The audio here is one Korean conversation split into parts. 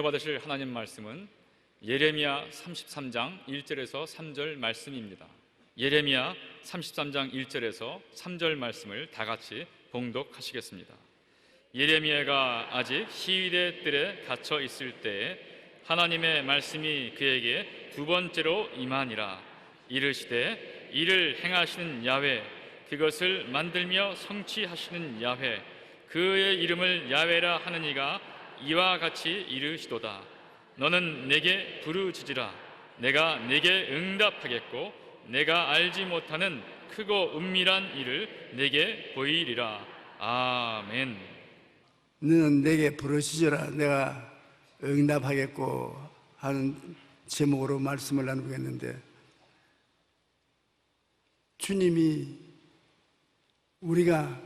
받으실 하나님 말씀은 예레미야 33장 1절에서 3절 말씀입니다. 예레미야 33장 1절에서 3절 말씀을 다 같이 봉독하시겠습니다. 예레미야가 아직 시위대 뜰에 갇혀 있을 때에 하나님의 말씀이 그에게 두 번째로 임하니라. 이르시되 이를 행하시는 야훼, 그것을 만들며 성취하시는 야훼, 그의 이름을 야훼라 하는 이가 이와 같이 이르시도다. 너는 내게 부르짖으라. 내가 내게 응답하겠고 내가 알지 못하는 크고 은밀한 일을 내게 보이리라. 아멘. 너는 내게 부르짖으라. 내가 응답하겠고 하는 제목으로 말씀을 나누겠는데, 주님이 우리가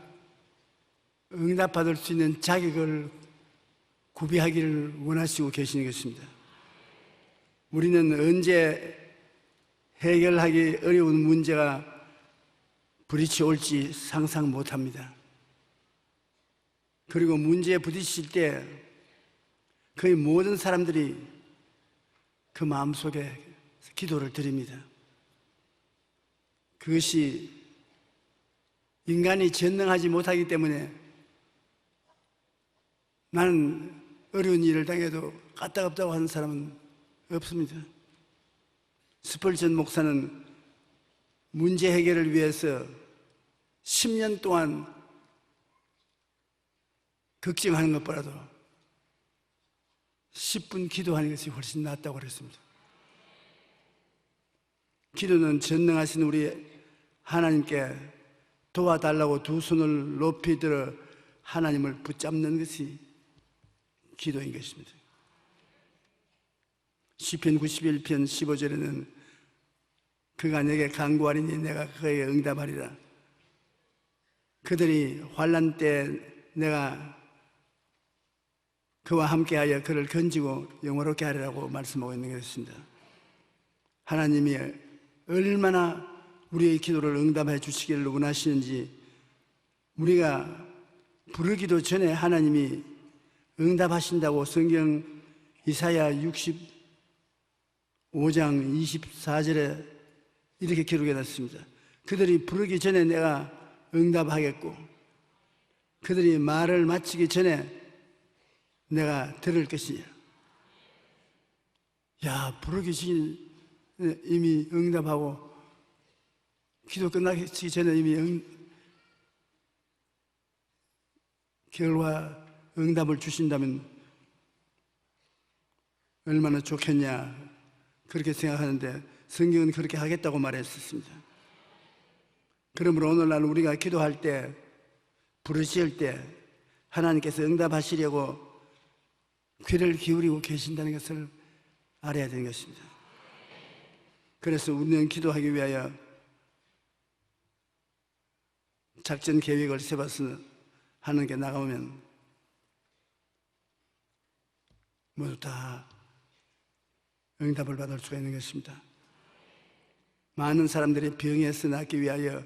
응답받을 수 있는 자격을 구비하기를 원하시고 계시는 것입니다. 우리는 언제 해결하기 어려운 문제가 부딪혀 올지 상상 못합니다. 그리고 문제에 부딪힐 때 거의 모든 사람들이 그 마음속에 기도를 드립니다. 그것이 인간이 전능하지 못하기 때문에 나는 어려운 일을 당해도 까딱없다고 하는 사람은 없습니다. 스펄전 목사는 문제 해결을 위해서 10년 동안 걱정하는 것보다도 10분 기도하는 것이 훨씬 낫다고 그랬습니다. 기도는 전능하신 우리 하나님께 도와달라고 두 손을 높이 들어 하나님을 붙잡는 것이 기도인 것입니다. 시편 91편 15절에는 그가 내게 간구하리니 내가 그에게 응답하리라. 그들이 환난 때 내가 그와 함께하여 그를 건지고 영화롭게 하리라고 말씀하고 있는 것입니다. 하나님이 얼마나 우리의 기도를 응답해 주시기를 원하시는지, 우리가 부르기도 전에 하나님이 응답하신다고 성경 이사야 65장 24절에 이렇게 기록해 놨습니다. 그들이 부르기 전에 내가 응답하겠고 그들이 말을 마치기 전에 내가 들을 것이냐. 야, 부르기 전에 이미 응답하고 기도 끝나기 전에 이미 결과 응답을 주신다면 얼마나 좋겠냐, 그렇게 생각하는데 성경은 그렇게 하겠다고 말했었습니다. 그러므로 오늘날 우리가 기도할 때, 부르실 때 하나님께서 응답하시려고 귀를 기울이고 계신다는 것을 알아야 되는 것입니다. 그래서 우리는 기도하기 위하여 작전 계획을 세워서 하나님께 나가면 모두 다 응답을 받을 수가 있는 것입니다. 많은 사람들이 병에서 낫기 위하여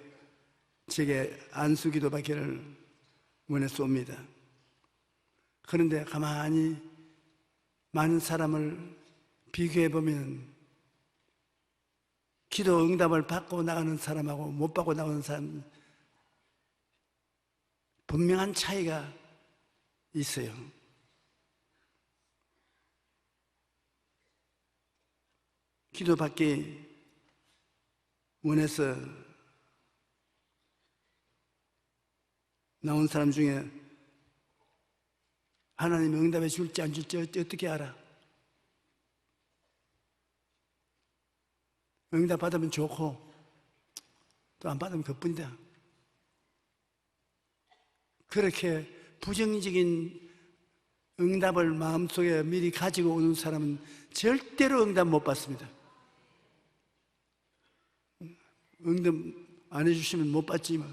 제게 안수기도 받기를 원했옵니다. 그런데 가만히 많은 사람을 비교해 보면 기도 응답을 받고 나가는 사람하고 못 받고 나오는 사람 분명한 차이가 있어요. 기도받기 원해서 나온 사람 중에 하나님이 응답해 줄지 안 줄지 어떻게 알아? 응답 받으면 좋고 또 안 받으면 그뿐이다. 그렇게 부정적인 응답을 마음속에 미리 가지고 오는 사람은 절대로 응답 못 받습니다. 응답 안 해주시면 못 받지 뭐.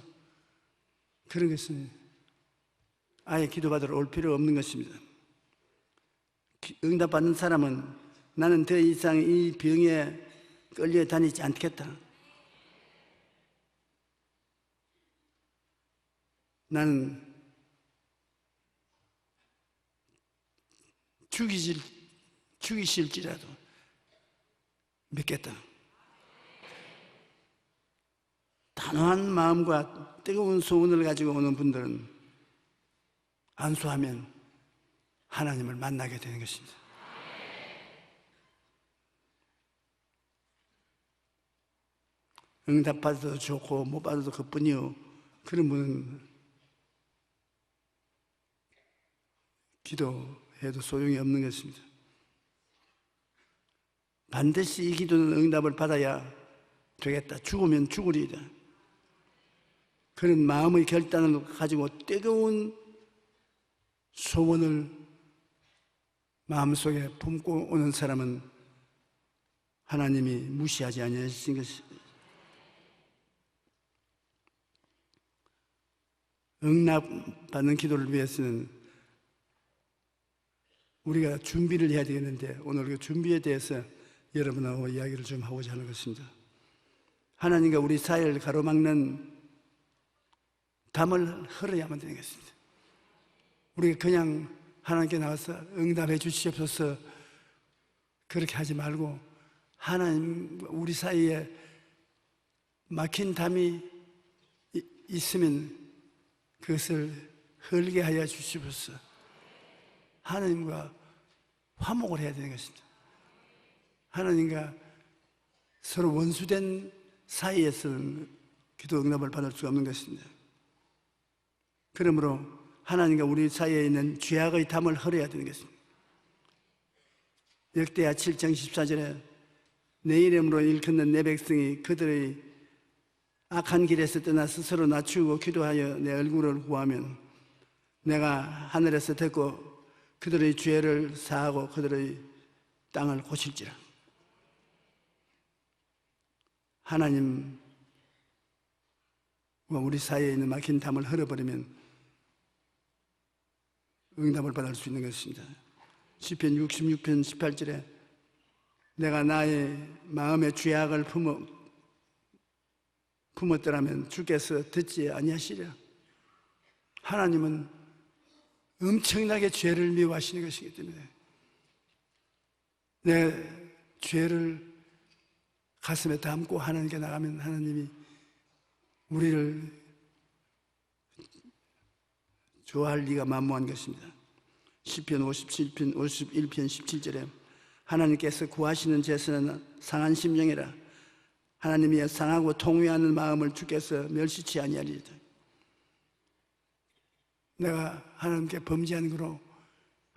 그런 것은 아예 기도받으러 올 필요 없는 것입니다. 응답받는 사람은 나는 더 이상 이 병에 끌려 다니지 않겠다. 나는 죽이실지라도 믿겠다. 단호한 마음과 뜨거운 소원을 가지고 오는 분들은 안수하면 하나님을 만나게 되는 것입니다. 응답받아도 좋고 못 받아도 그뿐이요, 그런 분은 기도해도 소용이 없는 것입니다. 반드시 이 기도는 응답을 받아야 되겠다. 죽으면 죽으리이다. 그런 마음의 결단을 가지고 뜨거운 소원을 마음속에 품고 오는 사람은 하나님이 무시하지 아니하신 것입니다. 응답받는 기도를 위해서는 우리가 준비를 해야 되겠는데, 오늘 그 준비에 대해서 여러분하고 이야기를 좀 하고자 하는 것입니다. 하나님과 우리 사이를 가로막는 담을 헐어야만 되는 것입니다. 우리가 그냥 하나님께 나와서 응답해 주시옵소서 그렇게 하지 말고, 하나님 우리 사이에 막힌 담이 있으면 그것을 헐게 하여 주시옵소서. 하나님과 화목을 해야 되는 것입니다. 하나님과 서로 원수된 사이에서는 기도 응답을 받을 수가 없는 것입니다. 그러므로 하나님과 우리 사이에 있는 죄악의 담을 헐어야 되는 것입니다. 역대하 7장 14절에 내 이름으로 일컫는 내 백성이 그들의 악한 길에서 떠나 스스로 낮추고 기도하여 내 얼굴을 구하면 내가 하늘에서 듣고 그들의 죄를 사하고 그들의 땅을 고칠지라. 하나님과 우리 사이에 있는 막힌 담을 헐어버리면 응답을 받을 수 있는 것입니다. 시편 66편 18절에 내가 나의 마음의 죄악을 품었더라면 주께서 듣지 아니하시리라. 하나님은 엄청나게 죄를 미워하시는 것이기 때문에 내 죄를 가슴에 담고 하나님께 나가면 하나님이 우리를 좋아할 리가 만무한 것입니다. 시편 57편 51편 17절에 하나님께서 구하시는 제사는 상한 심령이라. 하나님이 상하고 통회하는 마음을 주께서 멸시치 아니하리이다. 내가 하나님께 범죄한 거로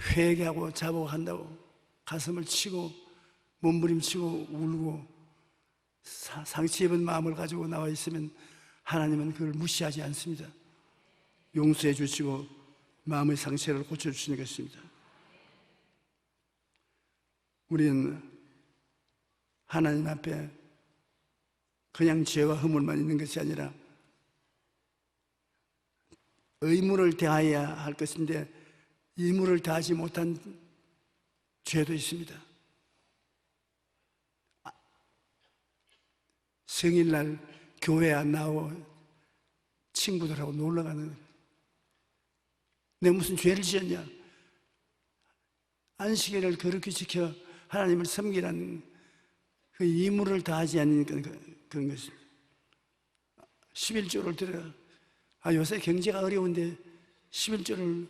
회개하고 자복한다고 가슴을 치고 몸부림치고 울고 상처 입은 마음을 가지고 나와 있으면 하나님은 그걸 무시하지 않습니다. 용서해 주시고 마음의 상처를 고쳐주시는 것입니다. 우리는 하나님 앞에 그냥 죄와 허물만 있는 것이 아니라 의무를 다해야 할 것인데 의무를 다하지 못한 죄도 있습니다. 생일날 교회 안 나오고 친구들하고 놀러가는, 내가 무슨 죄를 지었냐? 안식일을 거룩히 지켜 하나님을 섬기라는 그 의무를 다하지 않으니까 그런 것입니다. 11조를 드려. 요새 경제가 어려운데 11조를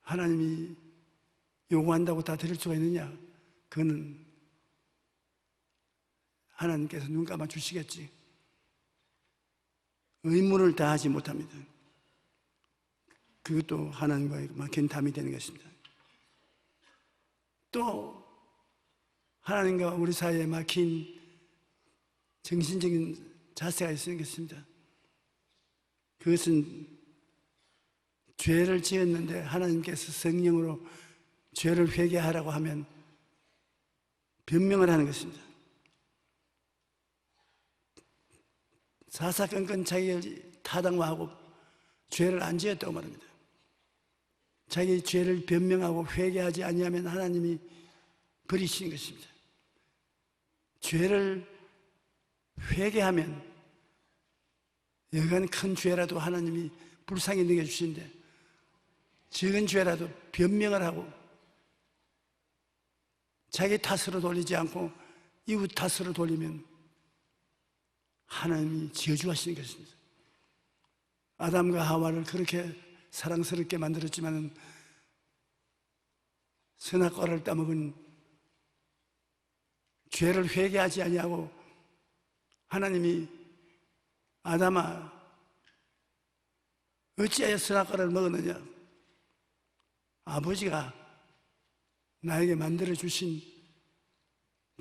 하나님이 요구한다고 다 드릴 수가 있느냐? 그거는 하나님께서 눈 감아 주시겠지. 의무를 다하지 못합니다. 그것도 하나님과의 막힌 담이 되는 것입니다. 또 하나님과 우리 사이에 막힌 정신적인 자세가 있는 것입니다. 그것은 죄를 지었는데 하나님께서 성령으로 죄를 회개하라고 하면 변명을 하는 것입니다. 사사건건 자기를 타당화하고 죄를 안 지었다고 말합니다. 자기 죄를 변명하고 회개하지 아니하면 하나님이 버리시는 것입니다. 죄를 회개하면 여간 큰 죄라도 하나님이 불쌍히 여겨주시는데 적은 죄라도 변명을 하고 자기 탓으로 돌리지 않고 이웃 탓으로 돌리면 하나님이 저주하시는 것입니다. 아담과 하와를 그렇게 사랑스럽게 만들었지만 선악과를 따먹은 죄를 회개하지 아니하고 하나님이 아담아 어찌하여 선악과를 먹었느냐? 아버지가 나에게 만들어 주신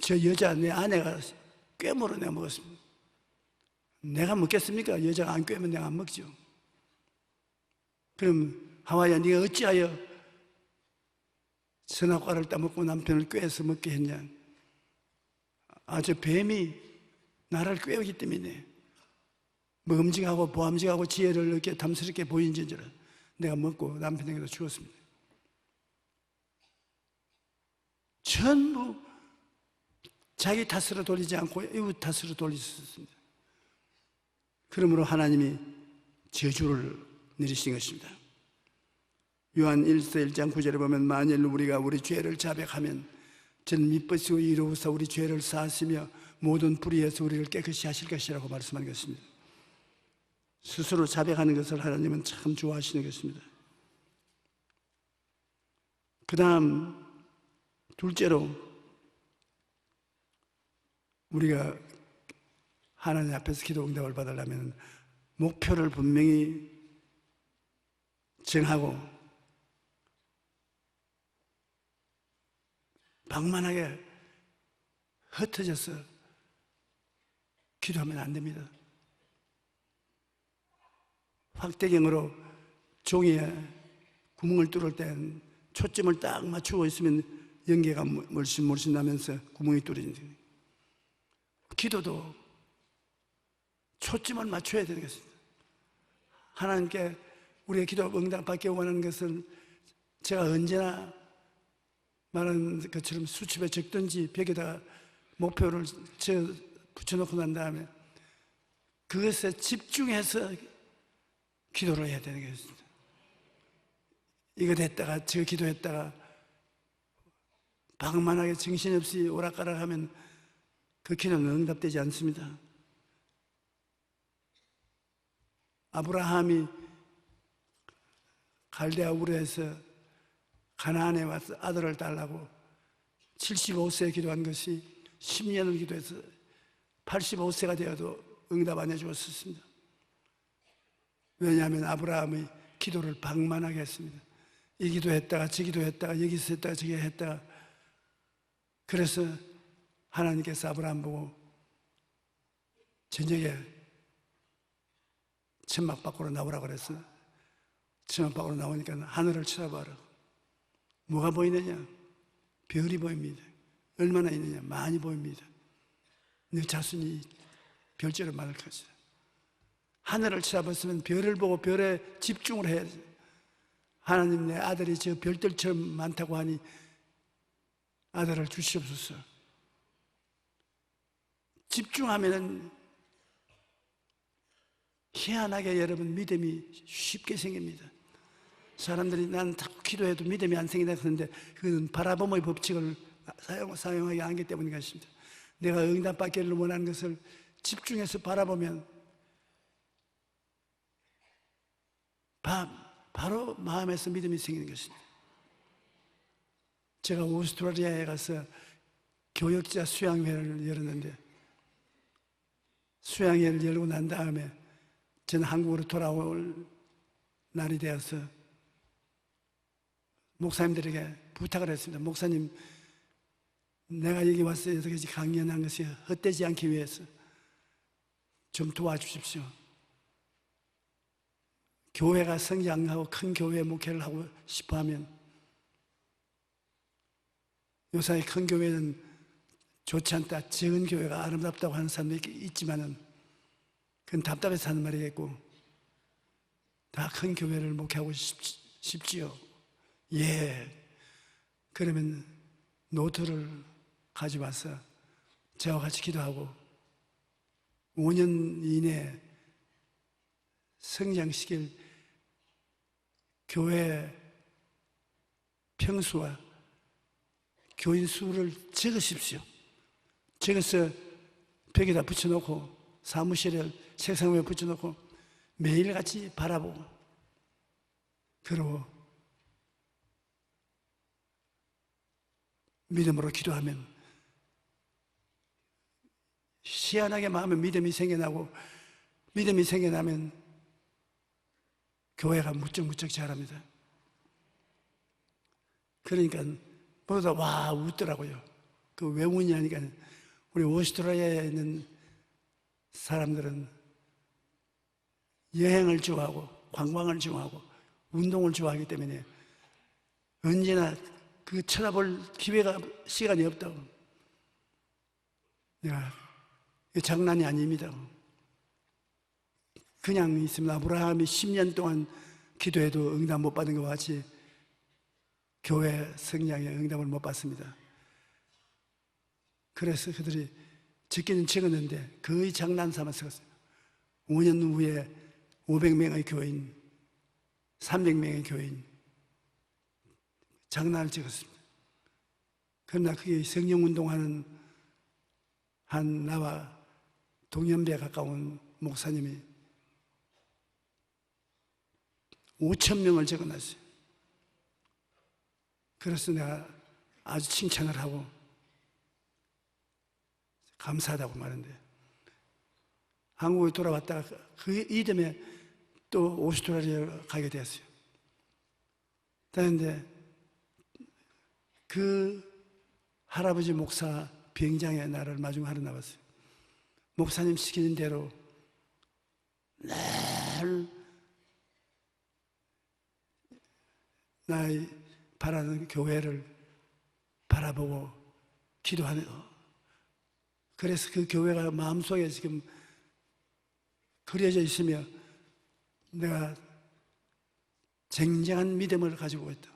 저 여자 내 아내가 꿰물어 내가 먹었습니다. 내가 먹겠습니까? 여자가 안 꿰면 내가 안 먹죠. 그럼 하와야 네가 어찌하여 선악과를 따먹고 남편을 꿰서 먹게 했냐? 저 뱀이 나를 꿰기 때문에 먹음직하고 보암직하고 지혜를 이렇게 탐스럽게 보인지라 내가 먹고 남편에게도 주었습니다. 전부 자기 탓으로 돌리지 않고 이웃 탓으로 돌리셨습니다. 그러므로 하나님이 저주를 내리신 것입니다. 요한 1서 1장 9절에 보면 만일 우리가 우리 죄를 자백하면 저는 미쁘시고 이로우사 우리 죄를 사하시며 모든 불의에서 우리를 깨끗이 하실 것이라고 말씀한 것입니다. 스스로 자백하는 것을 하나님은 참 좋아하시는 것입니다. 그 다음 둘째로 우리가 하나님 앞에서 기도 응답을 받으려면 목표를 분명히 정하고 방만하게 흩어져서 기도하면 안 됩니다. 확대경으로 종이에 구멍을 뚫을 땐 초점을 딱 맞추고 있으면 연계가 몰신몰신 나면서 구멍이 뚫리는 거예요. 기도도 초점을 맞춰야 되는 것입니다. 하나님께 우리의 기도 응답받기 원하는 것은 제가 언제나 말하는 것처럼 수첩에 적든지 벽에다가 목표를 붙여놓고 난 다음에 그것에 집중해서 기도를 해야 되는 것입니다. 이거 됐다가 저 기도했다가 방만하게 정신없이 오락가락하면 그 기도는 응답되지 않습니다. 아브라함이 갈대아 우르에서 가나안에 와서 아들을 달라고 75세에 기도한 것이 10년을 기도해서 85세가 되어도 응답 안 해주었습니다. 왜냐하면 아브라함의 기도를 방만하게 했습니다. 이 기도했다가 저 기도했다가 여기서 했다가 저기 했다가 그래서 하나님께서 아브라함 보고 저녁에 천막 밖으로 나오라고 그랬어. 천막 밖으로 나오니까 하늘을 쳐다봐라. 뭐가 보이느냐? 별이 보입니다. 얼마나 있느냐? 많이 보입니다. 너 자신이 별처럼 많을 것이다. 하늘을 쳐다봤으면 별을 보고 별에 집중을 해야지. 하나님 내 아들이 저 별들처럼 많다고 하니 아들을 주시옵소서. 집중하면은 희한하게 여러분 믿음이 쉽게 생깁니다. 사람들이 난 자꾸 기도해도 믿음이 안 생긴다 그러는데 그건 바라봄의 법칙을 사용하기 안기 때문인 것입니다. 내가 응답받기를 원하는 것을 집중해서 바라보면 바로 마음에서 믿음이 생기는 것입니다. 제가 오스트레일리아에 가서 교역자 수양회를 열었는데 수양회를 열고 난 다음에 저는 한국으로 돌아올 날이 되어서 목사님들에게 부탁을 했습니다. 목사님, 내가 여기 와서 여러 가지 강연한 것이 헛되지 않기 위해서 좀 도와주십시오. 교회가 성장하고 큰 교회 목회를 하고 싶어 하면 요사이 큰 교회는 좋지 않다, 적은 교회가 아름답다고 하는 사람도 있지만은 그건 답답해서 하는 말이겠고 다 큰 교회를 목회하고 싶지요. 예. 그러면 노트를 가져와서 저와 같이 기도하고 5년 이내에 성장시킬 교회 평수와 교인 수를 적으십시오. 적어서 벽에다 붙여놓고 사무실에 책상 위에 붙여놓고 매일같이 바라보고, 그리고 믿음으로 기도하면 희한하게 마음에 믿음이 생겨나고, 믿음이 생겨나면 교회가 무척무척 잘합니다. 그러니까 모두 다 와 웃더라고요. 그 왜 웃냐니까, 우리 오스트리아에 있는 사람들은 여행을 좋아하고 관광을 좋아하고 운동을 좋아하기 때문에 언제나 그 쳐다볼 기회가, 시간이 없다고. 내가 이거 장난이 아닙니다. 그냥 있으면 아브라함이 10년 동안 기도해도 응답 못 받은 것과 같이 교회 성장에 응답을 못 받습니다. 그래서 그들이 적기는 적었는데 거의 장난삼아 적었어요. 5년 후에 500명의 교인, 300명의 교인, 장난을 적었습니다. 그러나 그게 성령운동하는 한 나와 동년배에 가까운 목사님이 5,000명을 적어놨어요. 그래서 내가 아주 칭찬을 하고 감사하다고 말했는데, 한국에 돌아왔다가 그 이듬해 또 오스트레일리아에 가게 되었어요. 그런데 그 할아버지 목사 비행장에 나를 마중하러 나왔어요. 목사님 시키는 대로 늘 나의 바라는 교회를 바라보고 기도하는, 그래서 그 교회가 마음속에 지금 그려져 있으며 내가 쟁쟁한 믿음을 가지고 있다.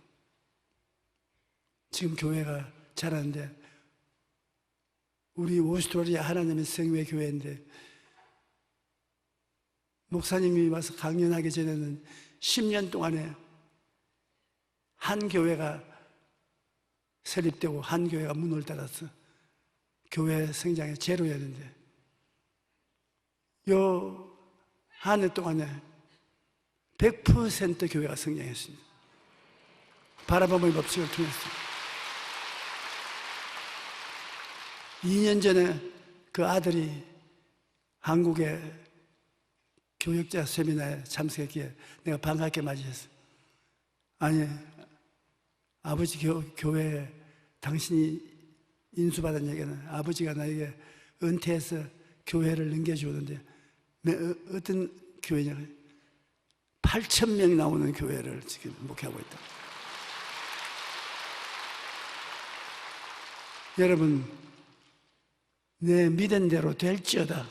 지금 교회가 자라는데, 우리 오스트레일리아 하나님의 성회 교회인데 목사님이 와서 강연하기 전에는 10년 동안에 한 교회가 설립되고 한 교회가 문을 닫았어. 교회 성장에 제로였는데 요 한 해 동안에 100% 교회가 성장했습니다. 바라봄의 법칙을 통해서. 2년 전에 그 아들이 한국의 교육자 세미나에 참석했기에 내가 반갑게 맞이했어요. 아니, 아버지 교회에 당신이 인수받은 얘기는 아버지가 나에게 은퇴해서 교회를 넘겨주었는데, 어떤 교회냐, 8,000명 나오는 교회를 지금 목회하고 있다. 여러분, 내 믿은 대로 될지어다.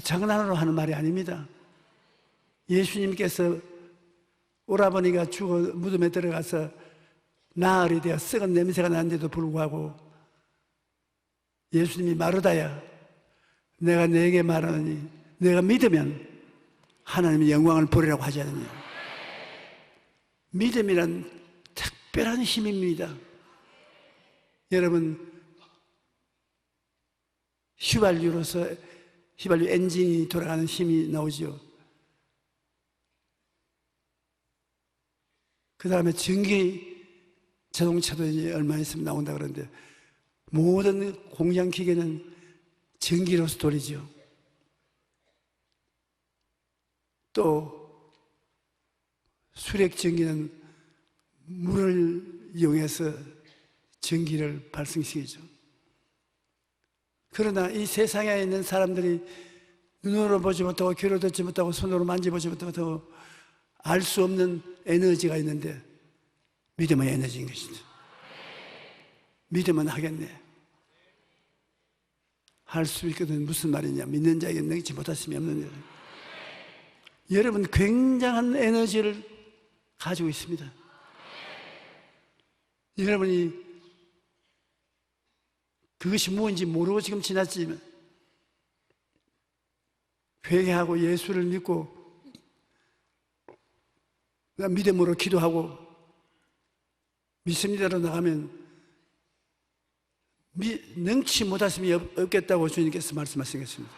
장난으로 하는 말이 아닙니다. 예수님께서 오라버니가 죽어 무덤에 들어가서 나흘이 되어 썩은 냄새가 나는데도 불구하고 예수님이 마르다야, 내가 네게 말하노니 내가 믿으면 하나님의 영광을 보리라고 하지 않느냐. 믿음이란 특별한 힘입니다. 여러분, 휘발유 엔진이 돌아가는 힘이 나오죠. 그 다음에 전기 자동차도 이제 얼마 있으면 나온다 그러는데, 모든 공장 기계는 전기로서 돌리죠. 또 수력 전기는 물을 이용해서 전기를 발생시키죠. 그러나 이 세상에 있는 사람들이 눈으로 보지 못하고 귀로 듣지 못하고 손으로 만져보지 못하고 알 수 없는 에너지가 있는데, 믿음은 에너지인 것이죠. 믿음은 하겠네. 할 수 있거든. 무슨 말이냐, 믿는 자에게 능치 못하심이 없는 자. 여러분, 굉장한 에너지를 가지고 있습니다. 여러분이 그것이 무엇인지 모르고 지금 지났지만 회개하고 예수를 믿고 믿음으로 기도하고 믿습니다로 나가면 능치 못하심이 없겠다고 주님께서 말씀하신 것입니다.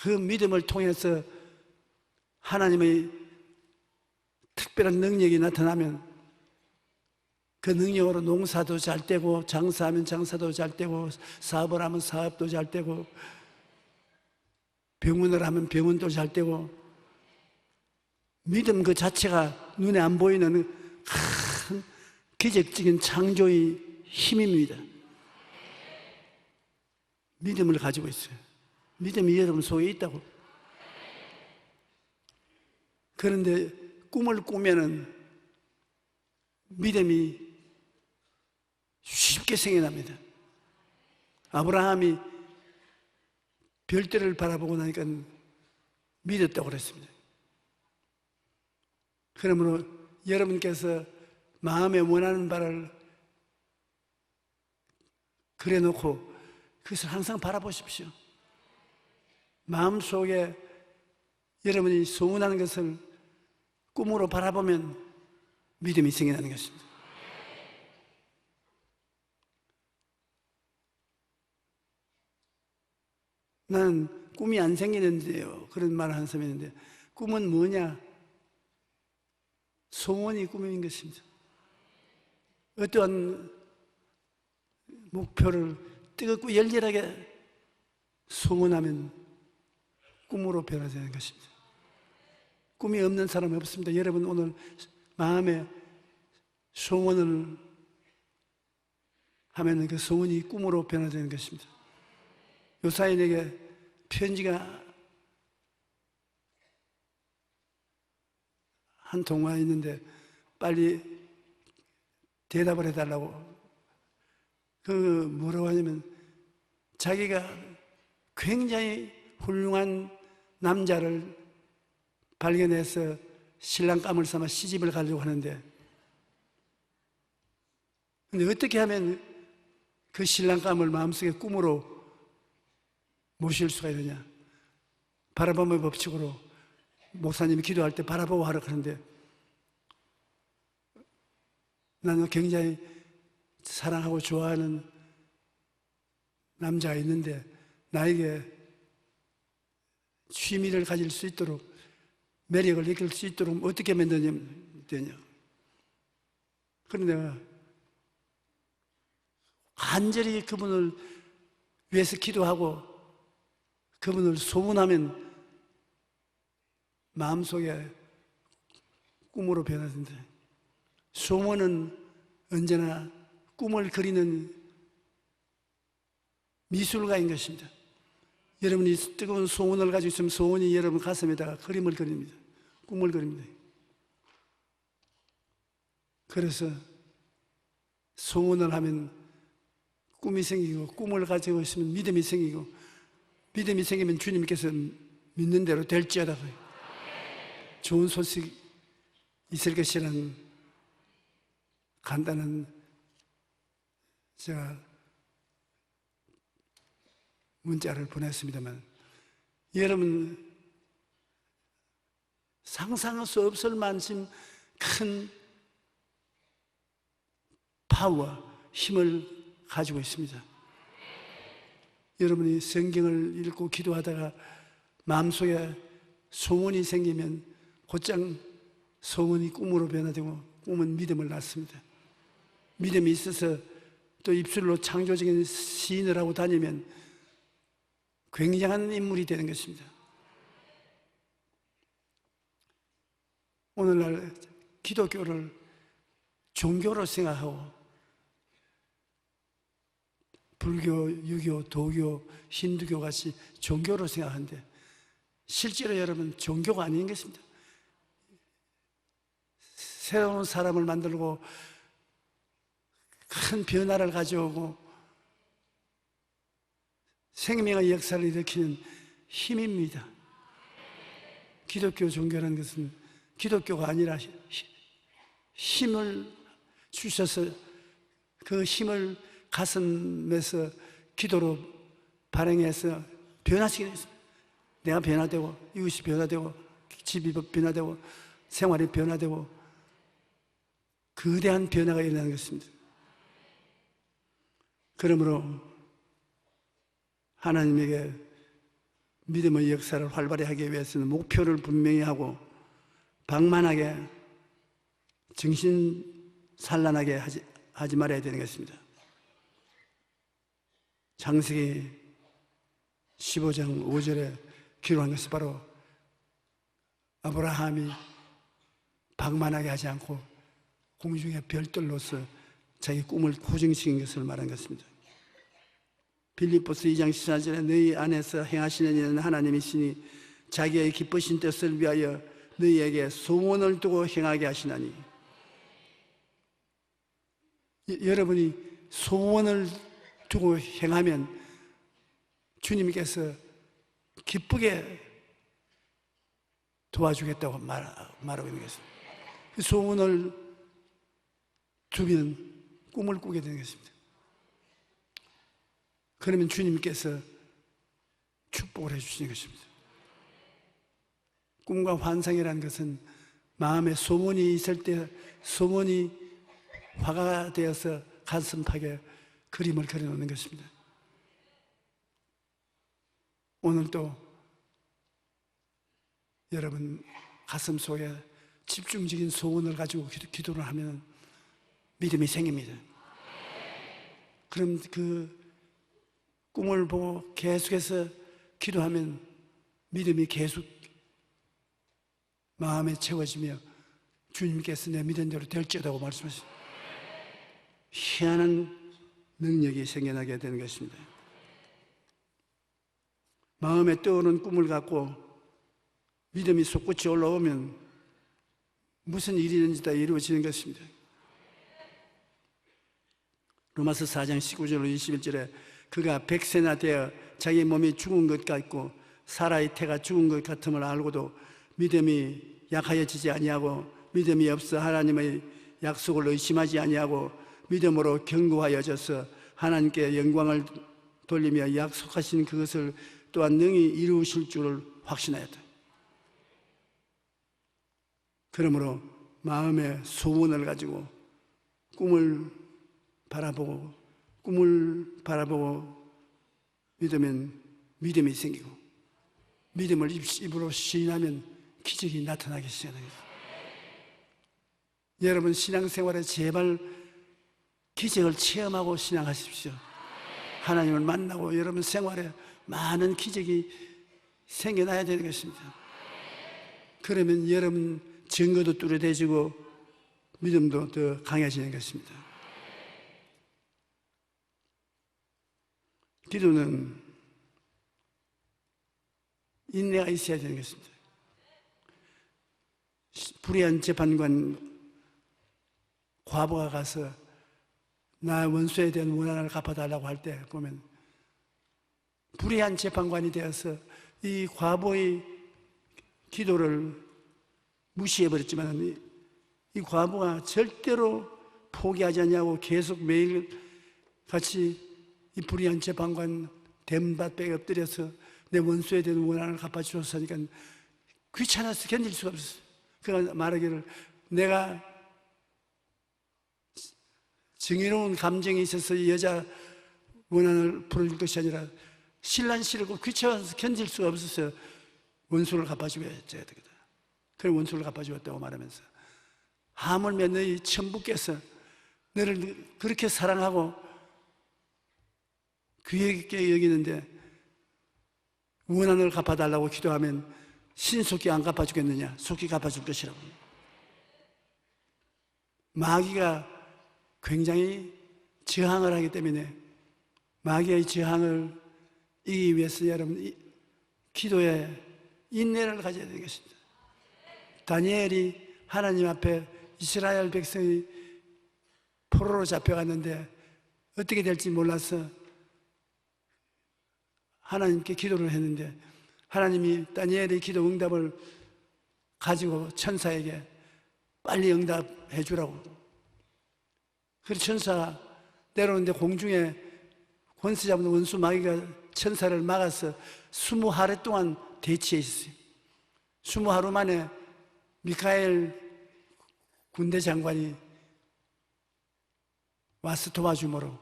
그 믿음을 통해서 하나님의 특별한 능력이 나타나면 그 능력으로 농사도 잘 되고, 장사하면 장사도 잘 되고, 사업을 하면 사업도 잘 되고, 병원을 하면 병원도 잘 되고, 믿음 그 자체가 눈에 안 보이는 큰 기적적인 창조의 힘입니다. 믿음을 가지고 있어요. 믿음이 여러분 속에 있다고. 그런데 꿈을 꾸면은 믿음이 쉽게 생겨납니다. 아브라함이 별들을 바라보고 나니까 믿었다고 그랬습니다. 그러므로 여러분께서 마음에 원하는 바를 그려놓고 그것을 항상 바라보십시오. 마음속에 여러분이 소원하는 것을 꿈으로 바라보면 믿음이 생겨나는 것입니다. 나는 꿈이 안 생기는데요, 그런 말을 하는 사람이 있는데, 꿈은 뭐냐? 소원이 꿈인 것입니다. 어떠한 목표를 뜨겁고 열렬하게 소원하면 꿈으로 변화되는 것입니다. 꿈이 없는 사람은 없습니다. 여러분 오늘 마음에 소원을 하면 그 소원이 꿈으로 변화되는 것입니다. 요사인에게 편지가 한 통 와 있는데 빨리 대답을 해달라고. 그 뭐라고 하냐면 자기가 굉장히 훌륭한 남자를 발견해서 신랑감을 삼아 시집을 가려고 하는데, 근데 어떻게 하면 그 신랑감을 마음속에 꿈으로 모실 수가 있느냐? 바라봄의 법칙으로 목사님이 기도할 때 바라보고 하라 그러는데, 나는 굉장히 사랑하고 좋아하는 남자가 있는데 나에게 취미를 가질 수 있도록, 매력을 느낄 수 있도록 어떻게 하면 되냐? 그런데 내가 간절히 그분을 위해서 기도하고 그분을 소원하면 마음속에 꿈으로 변화된다. 소원은 언제나 꿈을 그리는 미술가인 것입니다. 여러분이 뜨거운 소원을 가지고 있으면 소원이 여러분 가슴에다가 그림을 그립니다. 꿈을 그립니다. 그래서 소원을 하면 꿈이 생기고, 꿈을 가지고 있으면 믿음이 생기고, 믿음이 생기면 주님께서 믿는 대로 될지어다. 좋은 소식 있을 것이라는 간단한 제가 문자를 보냈습니다만, 여러분 상상할 수 없을 만큼 큰 파워, 힘을 가지고 있습니다. 여러분이 성경을 읽고 기도하다가 마음속에 소원이 생기면 곧장 소원이 꿈으로 변화되고, 꿈은 믿음을 낳습니다. 믿음이 있어서 또 입술로 창조적인 시인을 하고 다니면 굉장한 인물이 되는 것입니다. 오늘날 기독교를 종교로 생각하고 불교, 유교, 도교, 힌두교 같이 종교로 생각하는데 실제로 여러분 종교가 아닌 것입니다. 새로운 사람을 만들고 큰 변화를 가져오고 생명의 역사를 일으키는 힘입니다. 기독교 종교라는 것은 기독교가 아니라 힘을 주셔서 그 힘을 가슴에서 기도로 발행해서 변화시키는 것입니다. 내가 변화되고, 이웃이 변화되고, 집이 변화되고, 생활이 변화되고, 거대한 변화가 일어나는 것입니다. 그러므로 하나님에게 믿음의 역사를 활발히 하기 위해서는 목표를 분명히 하고 방만하게 정신산란하게 하지 말아야 되는 것입니다. 창세기 15장 5절에 기록한 것이 바로 아브라함이 방만하게 하지 않고 공중의 별들로서 자기 꿈을 고정시킨 것을 말한 것입니다. 빌립보서 2장 14절에 너희 안에서 행하시는 일은 하나님이시니 자기의 기쁘신 뜻을 위하여 너희에게 소원을 두고 행하게 하시나니. 여러분이 소원을 두고 행하면 주님께서 기쁘게 도와주겠다고 말하고 있는 것입니다. 소원을 두면 꿈을 꾸게 되는 것입니다. 그러면 주님께서 축복을 해주시는 것입니다. 꿈과 환상이라는 것은 마음에 소원이 있을 때 소원이 화가 되어서 가슴팍에 그림을 그려놓는 것입니다. 오늘도 여러분 가슴 속에 집중적인 소원을 가지고 기도를 하면 믿음이 생깁니다. 그럼 그 꿈을 보고 계속해서 기도하면 믿음이 계속 마음에 채워지며 주님께서 내 믿은 대로 될지어다고 말씀하십니다. 희한한 능력이 생겨나게 되는 것입니다. 마음에 떠오르는 꿈을 갖고 믿음이 솟구치 올라오면 무슨 일이든지 다 이루어지는 것입니다. 로마서 4장 19절로 21절에 그가 100세나 되어 자기 몸이 죽은 것 같고 사라의 태가 죽은 것 같음을 알고도 믿음이 약하여지지 아니하고 믿음이 없어 하나님의 약속을 의심하지 아니하고 믿음으로 견고하여져서 하나님께 영광을 돌리며 약속하신 그것을 또한 능히 이루실 줄을 확신하였다. 그러므로 마음의 소원을 가지고 꿈을 바라보고 믿으면 믿음이 생기고 믿음을 입으로 시인하면 기적이 나타나기 시작합니다. 여러분 신앙생활에 제발 기적을 체험하고 신앙하십시오. 하나님을 만나고 여러분 생활에 많은 기적이 생겨나야 되는 것입니다. 그러면 여러분 증거도 뚜렷해지고 믿음도 더 강해지는 것입니다. 기도는 인내가 있어야 되는 것입니다. 불의한 재판관 과부가 가서 나 원수에 대한 원한을 갚아달라고 할 때 보면 불의한 재판관이 되어서 이 과부의 기도를 무시해버렸지만 이 과부가 절대로 포기하지 않냐고 계속 매일 같이 이 불의한 재판관 대문밭에 엎드려서 내 원수에 대한 원한을 갚아주소서 하니까 귀찮아서 견딜 수가 없었어요. 그가 말하기를 내가 정의로운 감정이 있어서 이 여자 원한을 풀어줄 것이 아니라 신란 싫고 귀찮아서 견딜 수가 없었어요. 원수를 갚아줘야 되거든. 그래 원수를 갚아주었다고 말하면서 하물며 너희 천부께서 너를 그렇게 사랑하고 귀하게 여기는데 원한을 갚아달라고 기도하면 신속히 안 갚아주겠느냐? 속히 갚아줄 것이라고. 마귀가 굉장히 저항을 하기 때문에 마귀의 저항을 이기기 위해서 여러분 기도에 인내를 가져야 되는 것입니다. 다니엘이 하나님 앞에 이스라엘 백성이 포로로 잡혀갔는데 어떻게 될지 몰라서 하나님께 기도를 했는데 하나님이 다니엘의 기도 응답을 가지고 천사에게 빨리 응답해 주라고. 그래서 천사가 내려오는데 공중에 권세 잡는 원수 마귀가 천사를 막아서 20하루 동안 대치해 있어요. 20하루 만에 미카엘 군대 장관이 와서 도와줌으로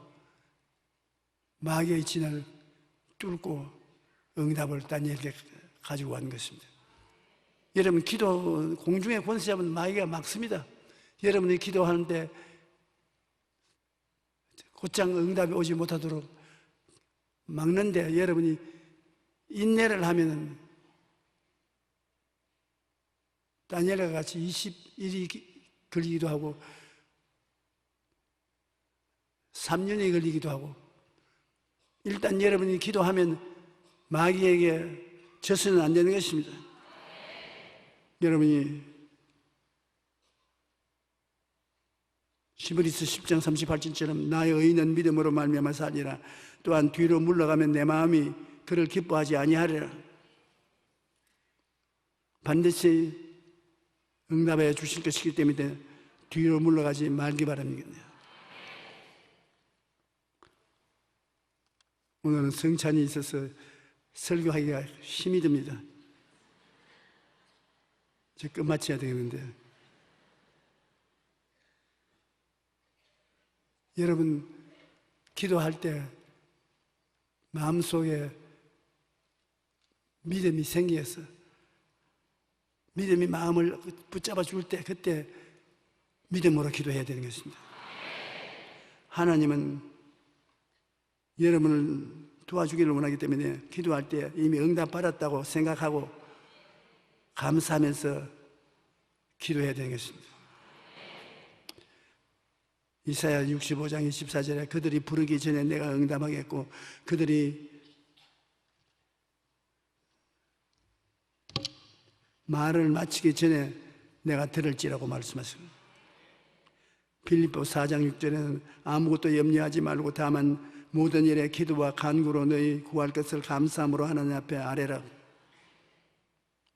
마귀의 진을 뚫고 응답을 다니엘에게 가지고 간 것입니다. 여러분, 기도, 공중에 권세 잡은 마귀가 막습니다. 여러분이 기도하는데 곧장 응답이 오지 못하도록 막는데, 여러분이 인내를 하면은 다니엘과 같이 20일이 걸리기도 하고 3년이 걸리기도 하고, 일단 여러분이 기도하면 마귀에게 져서는 안 되는 것입니다. 여러분이 히브리서 10장 38절처럼 나의 의인은 믿음으로 말미암아 살리라. 또한 뒤로 물러가면 내 마음이 그를 기뻐하지 아니하리라. 반드시 응답해 주실 것이기 때문에 뒤로 물러가지 말기 바랍니다. 오늘은 성찬이 있어서 설교하기가 힘이 듭니다. 이제 끝마쳐야 되겠는데, 여러분 기도할 때 마음속에 믿음이 생겨서 믿음이 마음을 붙잡아 줄 때, 그때 믿음으로 기도해야 되는 것입니다. 하나님은 여러분을 도와주기를 원하기 때문에 기도할 때 이미 응답받았다고 생각하고 감사하면서 기도해야 되는 것입니다. 이사야 65장 24절에 그들이 부르기 전에 내가 응답하겠고 그들이 말을 마치기 전에 내가 들을지라고 말씀하십니다. 빌립보 4장 6절에는 아무것도 염려하지 말고 다만 모든 일에 기도와 간구로 너희 구할 것을 감사함으로 하나님 앞에 아뢰라.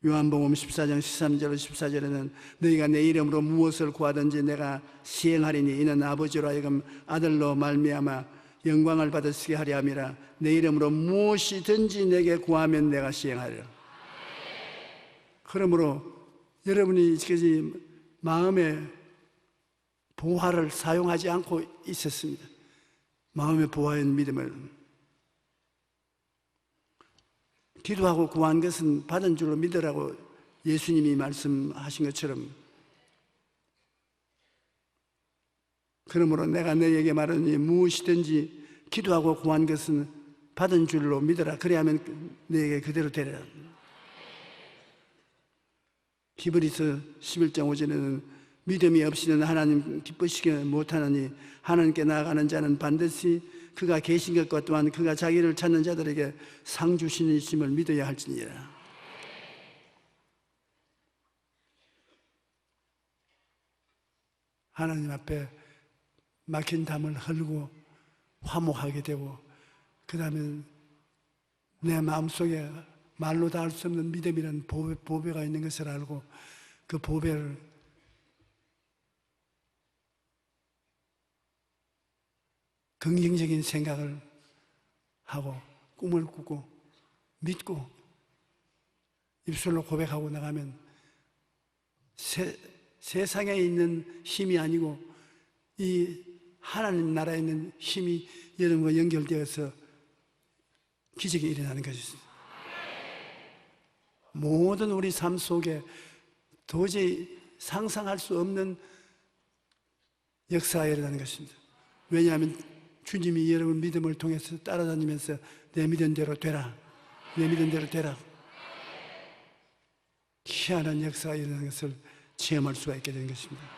요한복음 14장 13절 14절에는 너희가 내 이름으로 무엇을 구하든지 내가 시행하리니 이는 아버지로 하여금 아들로 말미암아 영광을 받으시게 하려 함이라. 내 이름으로 무엇이든지 내게 구하면 내가 시행하리라. 그러므로 여러분이 이제까지 마음의 보화를 사용하지 않고 있었습니다. 마음의 보화의 믿음을. 기도하고 구한 것은 받은 줄로 믿으라고 예수님이 말씀하신 것처럼, 그러므로 내가 너희에게 말하니 무엇이든지 기도하고 구한 것은 받은 줄로 믿어라. 그래야만 너희에게 그대로 되리라. 히브리서 11장 5절에는 믿음이 없이는 하나님 기쁘시게 못하느니 하나님께 나아가는 자는 반드시 그가 계신 것과 또한 그가 자기를 찾는 자들에게 상 주시니심을 믿어야 할지니라. 하나님 앞에 막힌 담을 헐고 화목하게 되고, 그 다음에 내 마음속에 말로 다 할 수 없는 믿음이라는 보배가 있는 것을 알고 그 보배를 긍정적인 생각을 하고 꿈을 꾸고 믿고 입술로 고백하고 나가면 세상에 있는 힘이 아니고 이 하나님 나라에 있는 힘이 여러분과 연결되어서 기적이 일어나는 것입니다. 모든 우리 삶 속에 도저히 상상할 수 없는 역사가 일어나는 것입니다. 왜냐하면 주님이 여러분 믿음을 통해서 따라다니면서 내 믿은 대로 되라, 내 믿은 대로 되라, 희한한 역사가 일어나는 것을 체험할 수가 있게 되는 것입니다.